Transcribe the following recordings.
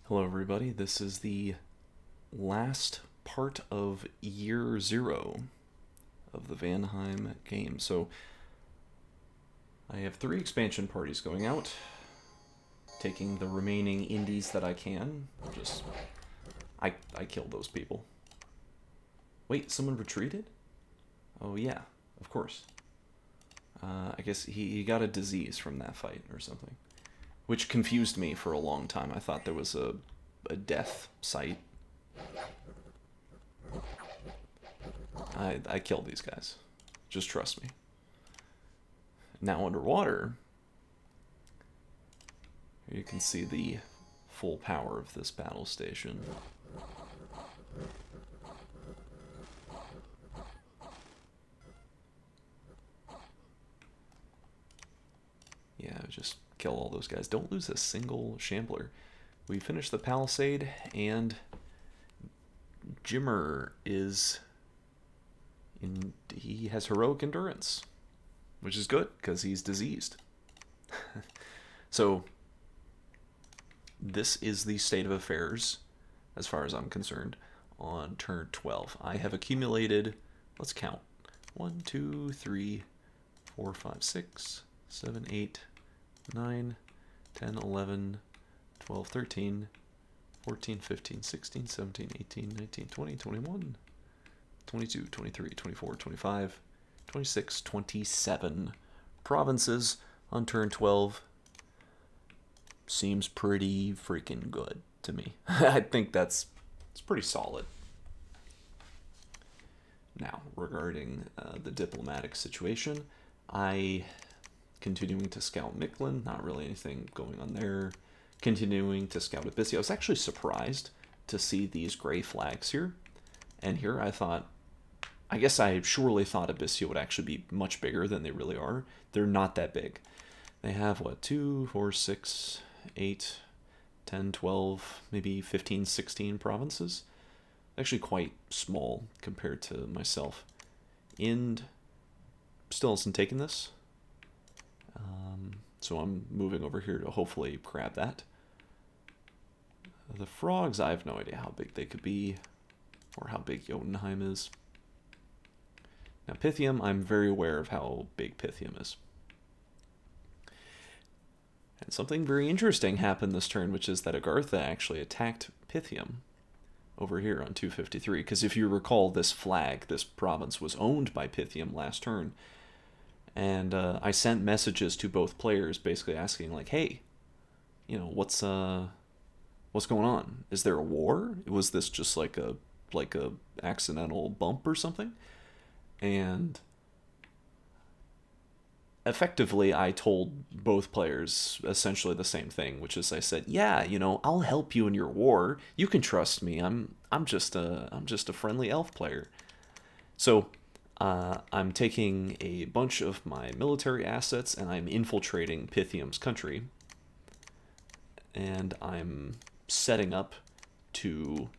Hello, everybody. This is the last part of Year Zero of the Vanheim game. So, I have 3 expansion parties going out, taking the remaining indies that I can. I killed those people. Wait, someone retreated? Oh, yeah, of course. I guess he got a disease from that fight or something, which confused me for a long time. I thought there was a death site. I killed these guys. Just trust me. Now underwater, you can see the full power of this battle station. Yeah, just kill all those guys. Don't lose a single shambler. We finished the palisade, and Jimmer he has heroic endurance, which is good because he's diseased. So this is the state of affairs, as far as I'm concerned, on turn 12. I have accumulated, let's count, 1, 2, 3, 4, 5, 6, 7, 8, 9, 10, 11, 12, 13, 14, 15, 16, 17, 18, 19, 20, 21, 22, 23, 24, 25, 26, 27 provinces on turn 12. Seems pretty freaking good to me. I think it's pretty solid. Now, regarding the diplomatic situation, I continuing to scout Mictlan, not really anything going on there. Continuing to scout Abyssia. I was actually surprised to see these gray flags here. And here I guess I surely thought Abyssia would actually be much bigger than they really are. They're not that big. They have, 2, 4, 6, 8, 10, 12, maybe 15, 16 provinces. Actually quite small compared to myself. Ind still hasn't taken this. So I'm moving over here to hopefully grab that. The frogs, I have no idea how big they could be, or how big Jotunheim is. Now Pythium, I'm very aware of how big Pythium is. And something very interesting happened this turn, which is that Agartha actually attacked Pythium over here on 253. Because if you recall, this flag, this province, was owned by Pythium last turn. And I sent messages to both players basically asking, like, hey, what's going on? Is there a war? Was this just like a accidental bump or something? And effectively, I told both players essentially the same thing, which is I said, yeah, I'll help you in your war. You can trust me. I'm just a friendly elf player. So I'm taking a bunch of my military assets and I'm infiltrating Pythium's country. And I'm setting up to,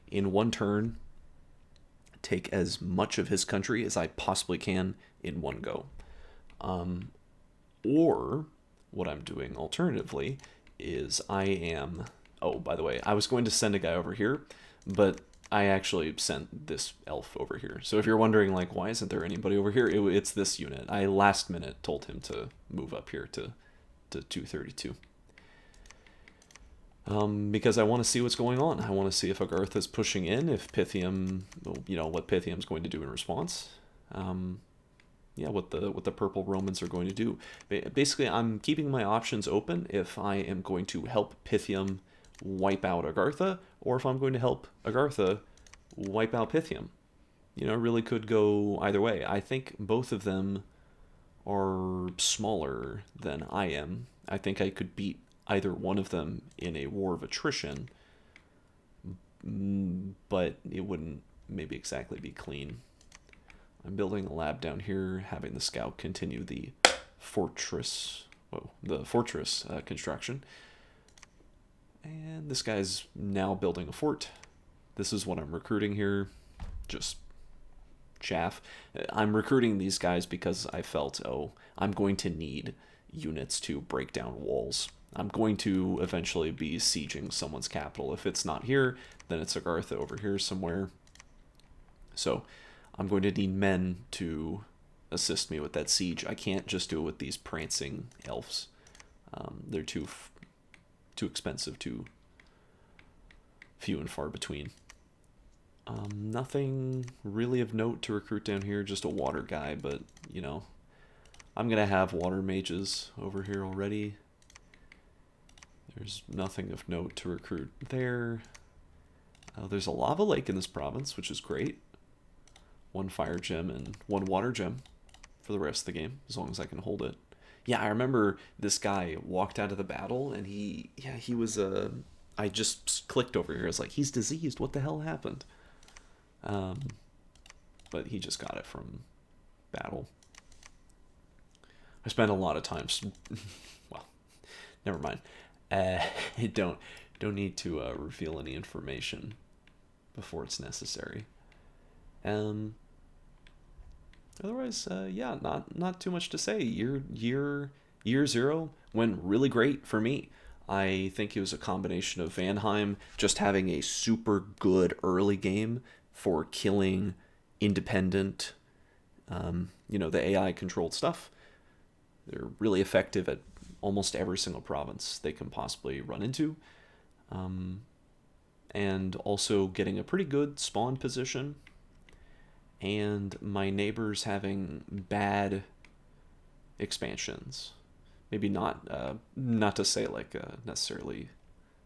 in one turn, take as much of his country as I possibly can in one go. Or what I'm doing alternatively is oh, by the way, I was going to send a guy over here, but I actually sent this elf over here. So if you're wondering, like, why isn't there anybody over here? It's this unit. I last minute told him to move up here to 232. Because I want to see what's going on. I want to see if Agartha's pushing in, if Pythium, what Pythium's going to do in response. What the purple Romans are going to do. Basically, I'm keeping my options open if I am going to help Pythium wipe out Agartha, or if I'm going to help Agartha wipe out Pythium. It really could go either way. I think both of them are smaller than I am. I think I could beat either one of them in a war of attrition, but it wouldn't maybe exactly be clean. I'm building a lab down here, having the scout continue the fortress construction. And this guy's now building a fort. This is what I'm recruiting here. Just chaff. I'm recruiting these guys because I felt, I'm going to need units to break down walls. I'm going to eventually be sieging someone's capital. If it's not here, then it's Agartha over here somewhere. So I'm going to need men to assist me with that siege. I can't just do it with these prancing elves. They're too expensive, too few and far between. Nothing really of note to recruit down here, just a water guy, but, you know, I'm going to have water mages over here already. There's nothing of note to recruit there. There's a lava lake in this province, which is great. One fire gem and one water gem for the rest of the game, as long as I can hold it. Yeah, I remember this guy walked out of the battle, and he was, I just clicked over here. I was like, he's diseased. What the hell happened? But he just got it from battle. I spent a lot of time. Well, never mind. Don't need to reveal any information before it's necessary. Otherwise, yeah, not too much to say. Year zero went really great for me. I think it was a combination of Vanheim just having a super good early game for killing independent, the AI controlled stuff. They're really effective at almost every single province they can possibly run into. And also getting a pretty good spawn position. And my neighbors having bad expansions. Maybe not to say like necessarily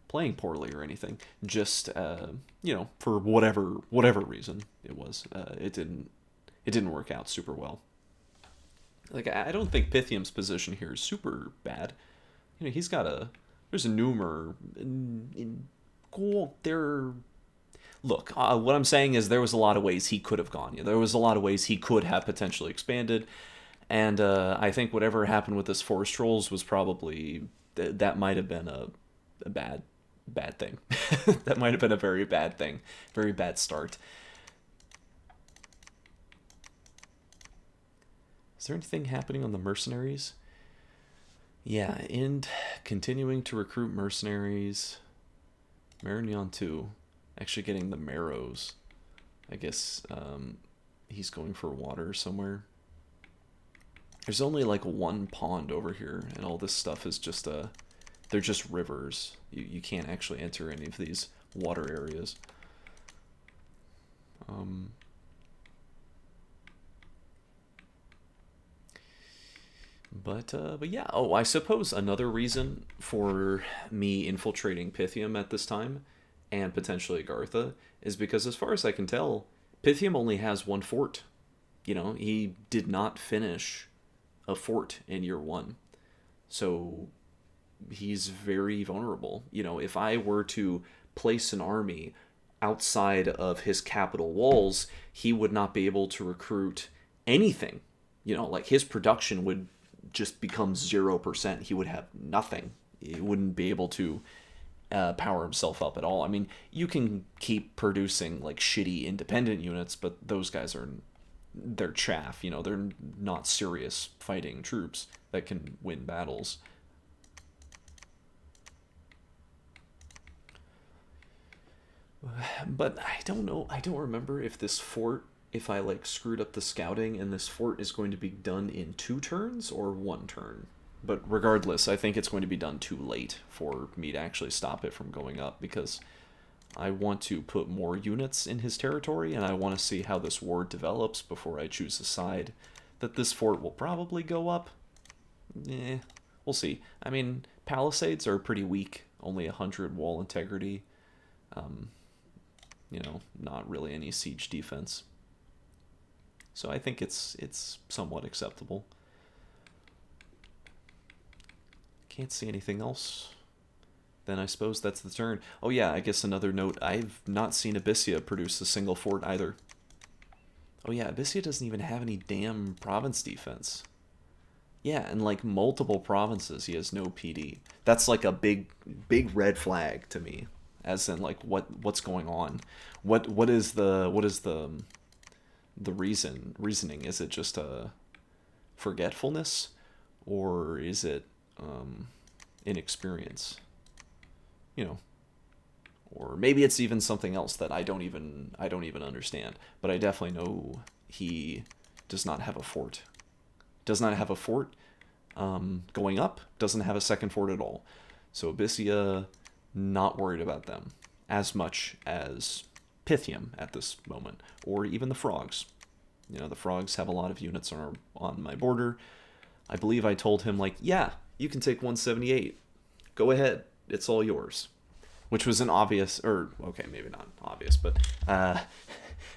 playing poorly or anything. Just for whatever reason it was, it didn't work out super well. Like, I don't think Pythium's position here is super bad. He's got there's a Numer cool there. Look, what I'm saying is there was a lot of ways he could have gone. There was a lot of ways he could have potentially expanded. And I think whatever happened with this Forest Trolls was probably, that might have been a bad thing. That might have been a very bad thing. Very bad start. Is there anything happening on the mercenaries? Yeah, and continuing to recruit mercenaries. Marignan 2. Actually getting the marrows. I guess he's going for water somewhere. There's only like one pond over here, and all this stuff is just they're just rivers. You can't actually enter any of these water areas. But yeah. Oh, I suppose another reason for me infiltrating Pythium at this time, and potentially Agartha, is because as far as I can tell, Pythium only has one fort. He did not finish a fort in year one. So he's very vulnerable. If I were to place an army outside of his capital walls, he would not be able to recruit anything. Like his production would just become 0%. He would have nothing. He wouldn't be able to power himself up at all. I mean, you can keep producing like shitty independent units, but those guys they're chaff. They're not serious fighting troops that can win battles. But I don't know. I don't remember if this fort, if I like screwed up the scouting, and this fort is going to be done in 2 turns or 1 turn. But regardless, I think it's going to be done too late for me to actually stop it from going up, because I want to put more units in his territory, and I want to see how this war develops before I choose a side. That this fort will probably go up? We'll see. I mean, palisades are pretty weak, only 100 wall integrity. Not really any siege defense. So I think it's somewhat acceptable. Can't see anything else. Then I suppose that's the turn. Oh yeah, I guess another note, I've not seen Abyssia produce a single fort either. Oh yeah, Abyssia doesn't even have any damn province defense. Yeah, and like multiple provinces he has no PD. That's like a big red flag to me. As in like what's going on? What is the reasoning? Is it just a forgetfulness, or is it inexperience, you know, or maybe it's even something else that I don't even understand. But I definitely know he does not have a fort. Does not have a fort going up. Doesn't have a second fort at all. So Abyssia, not worried about them as much as Pythium at this moment, or even the frogs. You know, the frogs have a lot of units on my border. I believe I told him, like, yeah, you can take 178. Go ahead. It's all yours. Which was an obvious, or, okay, maybe not obvious, but I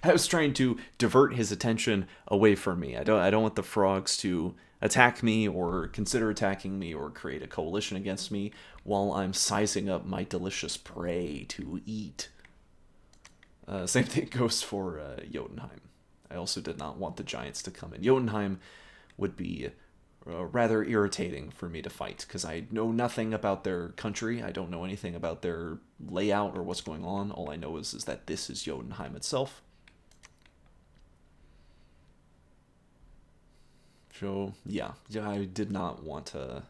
was trying to divert his attention away from me. I don't want the frogs to attack me or consider attacking me or create a coalition against me while I'm sizing up my delicious prey to eat. Same thing goes for Jotunheim. I also did not want the giants to come in. Jotunheim would be rather irritating for me to fight because I know nothing about their country. I don't know anything about their layout or what's going on. All I know is that this is Jotunheim itself. So yeah, I did not want to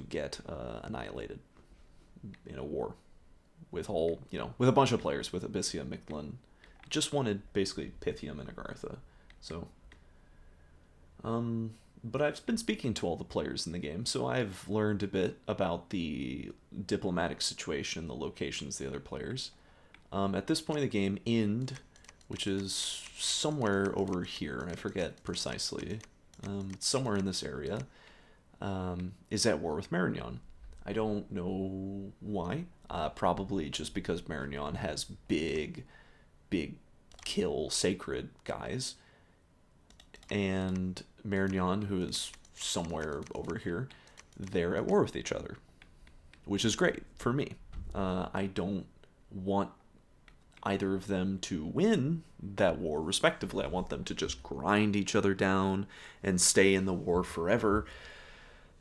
get annihilated in a war with with a bunch of players, with Abyssia, Mictlan. Just wanted basically Pythium and Agartha. So but I've been speaking to all the players in the game, so I've learned a bit about the diplomatic situation, the locations, the other players. At this point in the game, Ind, which is somewhere over here, I forget precisely, it's somewhere in this area, is at war with Marignon. I don't know why. Probably just because Marignon has big kill sacred guys, and Marignon, who is somewhere over here, they're at war with each other, which is great for me. I don't want either of them to win that war respectively. I want them to just grind each other down and stay in the war forever.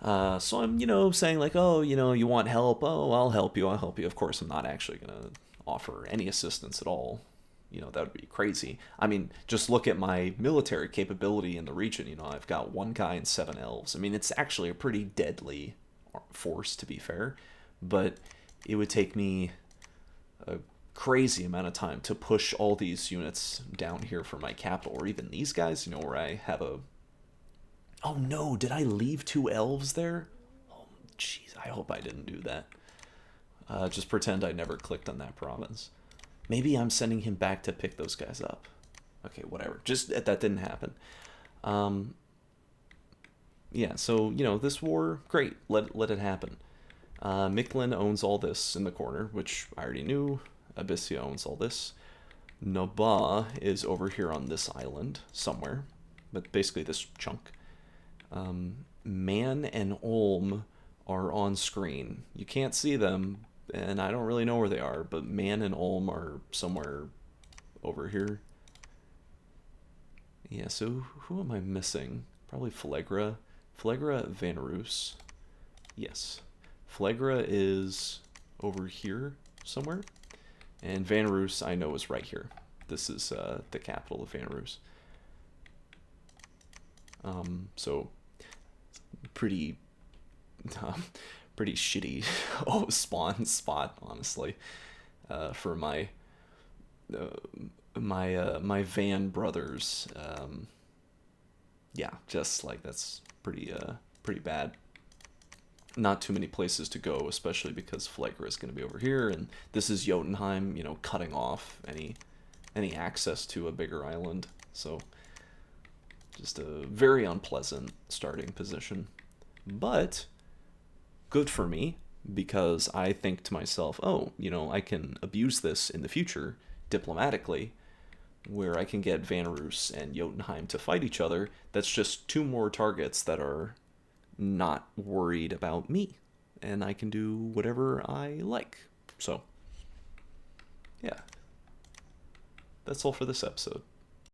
So I'm, saying like, oh, you want help? Oh, I'll help you. Of course, I'm not actually going to offer any assistance at all. That would be crazy. I mean, just look at my military capability in the region. I've got 1 guy and 7 elves. I mean, it's actually a pretty deadly force, to be fair. But it would take me a crazy amount of time to push all these units down here for my capital, or even these guys, where I have a... Oh no, did I leave 2 elves there? Oh, jeez, I hope I didn't do that. Just pretend I never clicked on that province. Maybe I'm sending him back to pick those guys up. Okay, whatever. Just that didn't happen. Yeah, so, this war, great. Let it happen. Mictlan owns all this in the corner, which I already knew. Abyssia owns all this. Naba is over here on this island somewhere, but basically this chunk. Man and Ulm are on screen. You can't see them, and I don't really know where they are, but Man and Ulm are somewhere over here. Yeah, so who am I missing? Probably Phlegra. Phlegra Vanroos. Yes. Phlegra is over here somewhere. And Vanroos, I know, is right here. This is the capital of Vanroos. So pretty shitty spawn spot, honestly, for my Van brothers. Yeah, just like that's pretty bad. Not too many places to go, especially because Phlegra is going to be over here, and this is Jotunheim, cutting off any access to a bigger island. So just a very unpleasant starting position. But good for me, because I think to myself, oh, I can abuse this in the future diplomatically, where I can get Vanroos and Jotunheim to fight each other. That's just 2 more targets that are not worried about me, and I can do whatever I like. So, yeah. That's all for this episode.